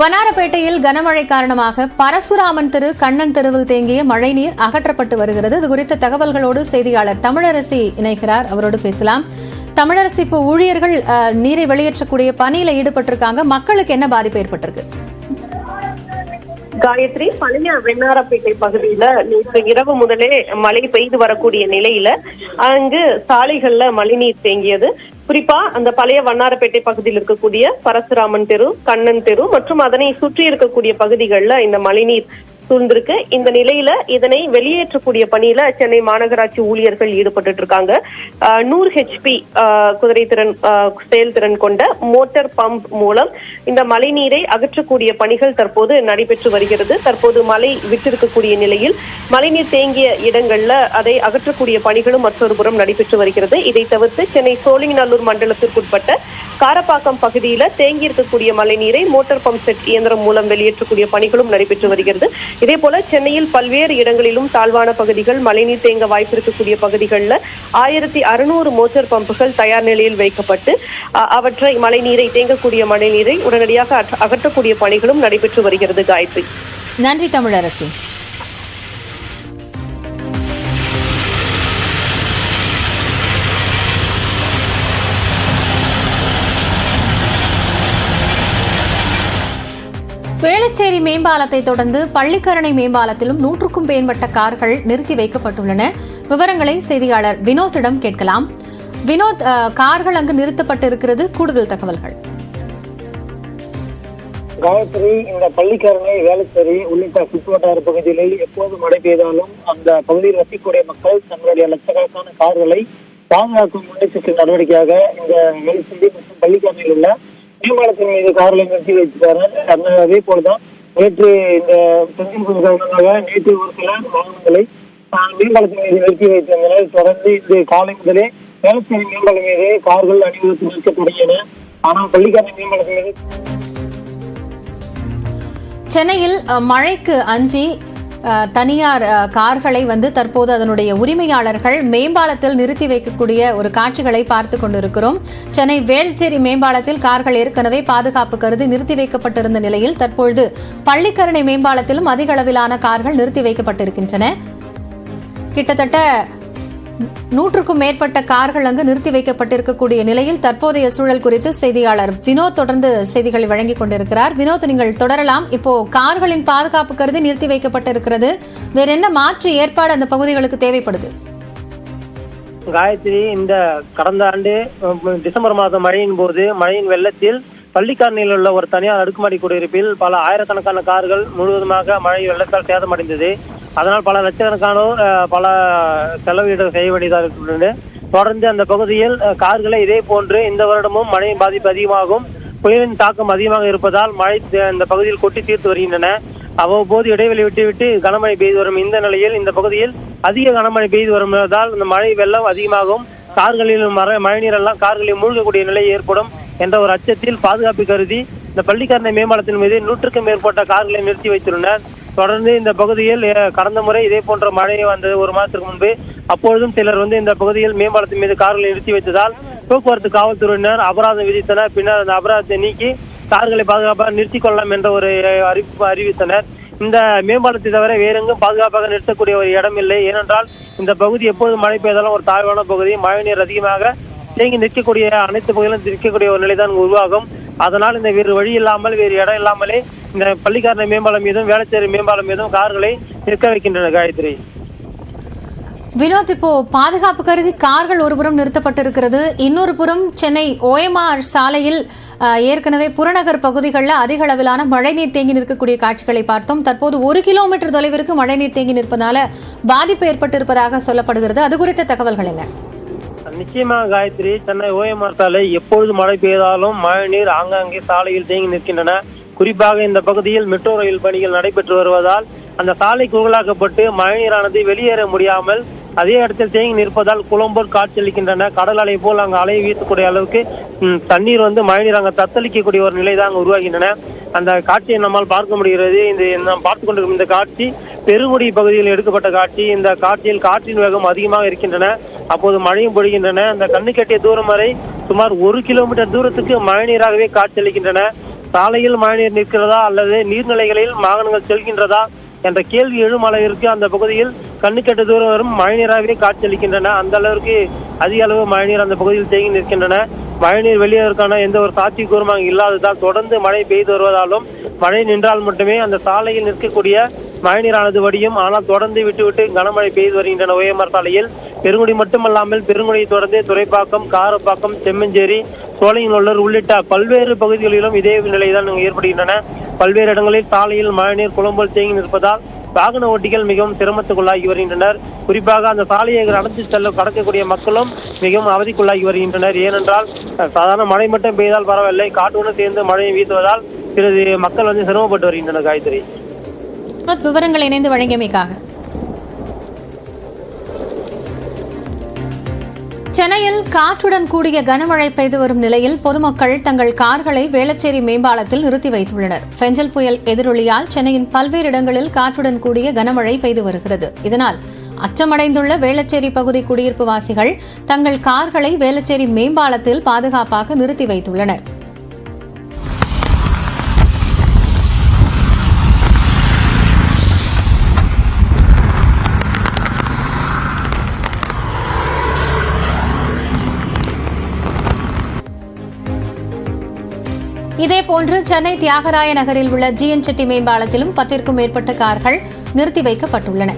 வண்ணாரப்பேட்டையில் கனமழை காரணமாக பரசுராமன் தெரு, கண்ணன் தெருவில் தேங்கிய மழைநீர் அகற்றப்பட்டு வருகிறது. இது குறித்த தகவல்களோடு செய்தியாளர் தமிழரசி இணைகிறார். அவரோடு பேசலாம். தமிழரசி, இப்போ ஊழியர்கள் நீரை வெளியேற்றக்கூடிய பணியில ஈடுபட்டிருக்காங்க. மக்களுக்கு என்ன பாதிப்பு ஏற்பட்டிருக்கு? காயத்ரி, பழைய வெண்ணாரப்பேட்டை பகுதியில நேற்று இரவு முதலே மழை பெய்து வரக்கூடிய நிலையில அங்கு சாலைகள்ல மழைநீர் தேங்கியது. குறிப்பா அந்த பழைய வண்ணாரப்பேட்டை பகுதியில் இருக்கக்கூடிய பரசுராமன் தெரு, கண்ணன் தெரு மற்றும் அதனை சுற்றி இருக்கக்கூடிய பகுதிகளில் இந்த மழைநீர் சூழ்ந்திருக்கு. இந்த நிலையில இதனை வெளியேற்றக்கூடிய பணியில சென்னை மாநகராட்சி ஊழியர்கள் ஈடுபட்டு இருக்காங்க. 100 HP குதிரைத்திறன் செயல்திறன் கொண்ட மோட்டார் பம்ப் மூலம் இந்த மழைநீரை அகற்றக்கூடிய பணிகள் தற்போது நடைபெற்று வருகிறது. தற்போது மழை விட்டிருக்கக்கூடிய நிலையில் மழைநீர் தேங்கிய இடங்கள்ல அதை அகற்றக்கூடிய பணிகளும் மற்றொரு புறம் நடைபெற்று வருகிறது. இதை தவிர்த்து சென்னை சோழிங்கநல்லூர் மண்டலத்திற்குட்பட்ட காரப்பாக்கம் பகுதியில தேங்கி இருக்கக்கூடிய மழைநீரை மோட்டார் பம்ப் செட் இயந்திரம் மூலம் வெளியேற்றக்கூடிய பணிகளும் நடைபெற்று வருகிறது. இதே போல சென்னையில் பல்வேறு இடங்களிலும் தாழ்வான பகுதிகள், மழைநீர் தேங்க வாய்ப்பு இருக்கக்கூடிய பகுதிகளில் 1600 மோட்டார் பம்புகள் தயார் நிலையில் வைக்கப்பட்டு அவற்றை மழைநீரை தேங்கக்கூடிய மழைநீரை உடனடியாக அகற்றக்கூடிய பணிகளும் நடைபெற்று வருகிறது. காயத்ரி, நன்றி தமிழரசி. வேளச்சேரி மேம்பாலத்தை தொடர்ந்து பள்ளிக்கரணை மேம்பாலத்திலும் 100க்கும் மேற்பட்ட கார்கள் நிறுத்தி வைக்கப்பட்டுள்ளன. விவரங்களை செய்தியாளர் வினோத்திடம் கேட்கலாம். வினோத், கார்கள் அங்கு நிறுத்தப்பட்டிருக்கிறது, கூடுதல் தகவல்கள். காயத்ரி, இந்த பள்ளிக்கரணை, வேளச்சேரி உள்ளிட்ட சுற்றுவட்டார பகுதிகளில் எப்போது மழை பெய்தாலும் அந்த பகுதியில் வசிக்கக்கூடிய மக்கள் தங்களுடைய லட்சக்கணக்கான கார்களை பாதுகாக்கும் முன்னெச்சரிக்கை நடவடிக்கையாக இந்த வேளச்சேரி மற்றும் பள்ளிக்கரணையில் உள்ள மேம்பாலத்தின் மீது கார்களை நிறுத்தி வைத்திருக்கிறார்கள். அதே போலதான் நேற்று இந்த செஞ்சிருப்பது காரணமாக நேற்று ஒரு சில வாகனங்களை மேம்பாலத்தின் மீது நிறுத்தி வைத்திருந்தனர். தொடர்ந்து இந்த காலை முதலே வேளச்சேரி மேம்பாலம் மீது கார்கள் அணிவகுத்து நிற்க தொடங்கின. ஆனால் பள்ளிக்கரணை மேம்பாலத்தின் மீது சென்னையில் மழைக்கு அஞ்சி தனியார் கார்களை தற்போது அதனுடைய உரிமையாளர்கள் மேம்பாலத்தில் நிறுத்தி வைக்கக்கூடிய ஒரு காட்சிகளை பார்த்து கொண்டிருக்கிறோம். சென்னை வேளச்சேரி மேம்பாலத்தில் கார்கள் ஏற்கனவே பாதுகாப்பு கருதி நிறுத்தி வைக்கப்பட்டிருந்த நிலையில் தற்பொழுது பள்ளிக்கரணை மேம்பாலத்திலும் அதிக அளவிலான கார்கள் நிறுத்தி வைக்கப்பட்டிருக்கின்றன. கிட்டத்தட்ட 100க்கும் மேற்பட்ட கார்கள் அங்கு நிறுத்தி வைக்கப்பட்டிருக்கக்கூடிய நிலையில் தற்போதைய சூழல் குறித்து செய்தியாளர் வினோத் தொடர்ந்து செய்திகளை வழங்கிக் கொண்டிருக்கிறார். வினோத், நீங்கள் தொடரலாம். இப்போ கார்களின் பாதுகாப்பு கருதி நிறுத்தி வைக்கப்பட்டிருக்கிறது, வேற என்ன மாற்று ஏற்பாடு அந்த பகுதிகளுக்கு தேவைப்படுது? காயத்ரி, இந்த கடந்த ஆண்டு டிசம்பர் மாதம் மழையின் போது மழையின் வெள்ளத்தில் பள்ளிக்கரணையில் உள்ள ஒரு தனியார் அடுக்குமாடி குடியிருப்பில் பல ஆயிரக்கணக்கான கார்கள் முழுவதுமாக மழை வெள்ளத்தால் சேதமடைந்தது. அதனால் பல லட்சக்கணக்கானோர் பல செலவீடு செய்ய வேண்டியதாக இருக்கின்றன. தொடர்ந்து அந்த பகுதியில் கார்களை இதே போன்று இந்த வருடமும் மழையின் பாதிப்பு அதிகமாகும், புயலின் தாக்கம் அதிகமாக இருப்பதால் மழை இந்த பகுதியில் கொட்டி தீர்த்து வருகின்றன. அவ்வப்போது இடைவெளி விட்டுவிட்டு கனமழை பெய்து வரும் இந்த நிலையில் இந்த பகுதியில் அதிக கனமழை பெய்து வருவதால் இந்த மழை வெள்ளம் அதிகமாகும், கார்களில் மழைநீர் எல்லாம் கார்களில் மூழ்கக்கூடிய நிலை ஏற்படும் என்ற ஒரு அச்சத்தில் பாதுகாப்பு கருதி இந்த பள்ளிக்கரணை மேம்பாலத்தின் மீது 100க்கும் மேற்பட்ட கார்களை நிறுத்தி வைத்துள்ளனர். தொடர்ந்து இந்த பகுதியில் கடந்த முறை இதே போன்ற மழை வந்தது ஒரு மாதத்திற்கு முன்பு. அப்பொழுதும் சிலர் இந்த பகுதியில் மேம்பாலத்தின் மீது கார்களை நிறுத்தி வைத்ததால் போக்குவரத்து காவல்துறையினர் அபராதம் விதித்தனர். பின்னர் அந்த அபராதத்தை நீக்கி கார்களை பாதுகாப்பாக நிறுத்திக் கொள்ளலாம் என்ற ஒரு அறிவித்தனர். இந்த மேம்பாலத்தை தவிர வேறெங்கும் பாதுகாப்பாக நிறுத்தக்கூடிய ஒரு இடம் இல்லை. ஏனென்றால் இந்த பகுதி எப்போது மழை பெய்தாலும் ஒரு தாழ்வான பகுதி, மழைநீர் அதிகமாக தேங்கி நிற்கக்கூடிய அனைத்து பகுதியிலும் நிற்கக்கூடிய ஒரு நிலைதான் உருவாகும். அதனால் இந்த வேறு வழி இல்லாமல், வேறு இடம் இல்லாமலே இந்த பள்ளிக்கரணை மேம்பாலம் மீதும் வேளச்சேரி மேம்பாலம் மீதும் கார்களை நிற்க வைக்கின்றன. காயத்ரி, வினோத், இப்போ பாதுகாப்பு கருதி கார்கள் ஒருபுறம் நிறுத்தப்பட்டிருக்கிறது, இன்னொரு புறம் சென்னை OMR சாலையில் ஏற்கனவே புறநகர் பகுதிகளில் அதிக அளவிலான மழைநீர் தேங்கி நிற்கக்கூடிய காட்சிகளை பார்த்தோம். தற்போது 1 கிலோமீட்டர் தொலைவிற்கு மழைநீர் தேங்கி நிற்பதால பாதிப்பு ஏற்பட்டிருப்பதாக சொல்லப்படுகிறது. அது குறித்த தகவல்கள் என்ன? நிச்சயமாக காயத்ரி, சென்னை OMR சாலை எப்பொழுது மழை பெய்தாலும் மழைநீர் ஆங்காங்கே சாலையில் தேங்கி நிற்கின்றன. குறிப்பாக இந்த பகுதியில் மெட்ரோ ரயில் பணிகள் நடைபெற்று வருவதால் அந்த சாலை குறுகலாக்கப்பட்டு மழைநீரானது வெளியேற முடியாமல் அதே இடத்தில் தேங்கி நிற்பதால் குளம்போல் காட்சியளிக்கின்றன. கடல் அலை போல் அங்கு அலை வீசக்கூடிய அளவுக்கு தண்ணீர் மழைநீர் அங்கே தத்தளிக்கக்கூடிய ஒரு நிலை தான் உருவாகின்றன. அந்த காட்சியை நம்மால் பார்க்க முடிகிறது. நாம் பார்த்து கொண்டிருக்கும் இந்த காட்சி பெருங்குடி பகுதியில் எடுக்கப்பட்ட காட்சி. இந்த காட்சியில் காற்றின் வேகம் அதிகமாக இருக்கின்றன. அப்போது மழையும் பொழிகின்றன. அந்த கண்ணு கட்டிய தூரம் வரை சுமார் 1 கிலோமீட்டர் தூரத்துக்கு மழைநீராகவே காட்சியளிக்கின்றன. சாலையில் மழைநீர் நிற்கிறதா அல்லது நீர்நிலைகளில் வாகனங்கள் செல்கின்றதா என்ற கேள்வி எழும் அளவிற்கு அந்த பகுதியில் கண்ணுக்கெட்ட தூரம் வரும் மழைநீராகவே காட்சியளிக்கின்றன. அந்த அளவிற்கு அதிக அளவு மழைநீர் அந்த பகுதியில் தேங்கி நிற்கின்றன. மழைநீர் வெளியேறதுக்கான எந்த ஒரு சாத்தியக்கூறும் அங்கு இல்லாததால் தொடர்ந்து மழை பெய்து வருவதாலும் மழை நின்றால் மட்டுமே அந்த சாலையில் நிற்கக்கூடிய மழைநீரானது வடியும். ஆனால் தொடர்ந்து விட்டுவிட்டு கனமழை பெய்து வருகின்றன. OMR சாலையில் பெருங்குடி மட்டுமல்லாமல் பெருங்குடியை தொடர்ந்து துறைப்பாக்கம், காரப்பாக்கம், செம்மஞ்சேரி, சோலையநல்லூர் உள்ளிட்ட பல்வேறு பகுதிகளிலும் இதே நிலைதான் ஏற்படுகின்றன. பல்வேறு இடங்களில் சாலையில் மழைநீர் குளம்போல் தேங்கி நிற்பதால் வாகன ஓட்டிகள் மிகவும் சிரமத்துக்குள்ளாகி வருகின்றனர். குறிப்பாக அந்த சாலையை கடக்கக்கூடிய மக்களும் மிகவும் அவதிக்குள்ளாகி வருகின்றனர். ஏனென்றால் சாதாரண மழை மட்டும் பெய்தால் பரவாயில்லை, காற்றுடன் சேர்ந்து மழையை வீசுவதால் சிறிது மக்கள் சிரமப்பட்டு வருகின்றனர். காயத்ரி, விவரங்கள் இணைந்து வழங்கியமைக்காக. சென்னையில் காற்றுடன் கூடிய கனமழை பெய்து வரும் நிலையில் பொதுமக்கள் தங்கள் கார்களை வேளச்சேரி மேம்பாலத்தில் நிறுத்தி வைத்துள்ளனர். பெஞ்சல் புயல் எதிரொலியால் சென்னையின் பல்வேறு இடங்களில் காற்றுடன் கூடிய கனமழை பெய்து வருகிறது. இதனால் அச்சமடைந்துள்ள வேளச்சேரி பகுதி குடியிருப்பு வாசிகள் தங்கள் கார்களை வேளச்சேரி மேம்பாலத்தில் பாதுகாப்பாக நிறுத்தி வைத்துள்ளனர். இதேபோன்று சென்னை தியாகராய நகரில் உள்ள GN செட்டி மேம்பாலத்திலும் 10க்கும் மேற்பட்ட கார்கள் நிறுத்தி வைக்கப்பட்டுள்ளன.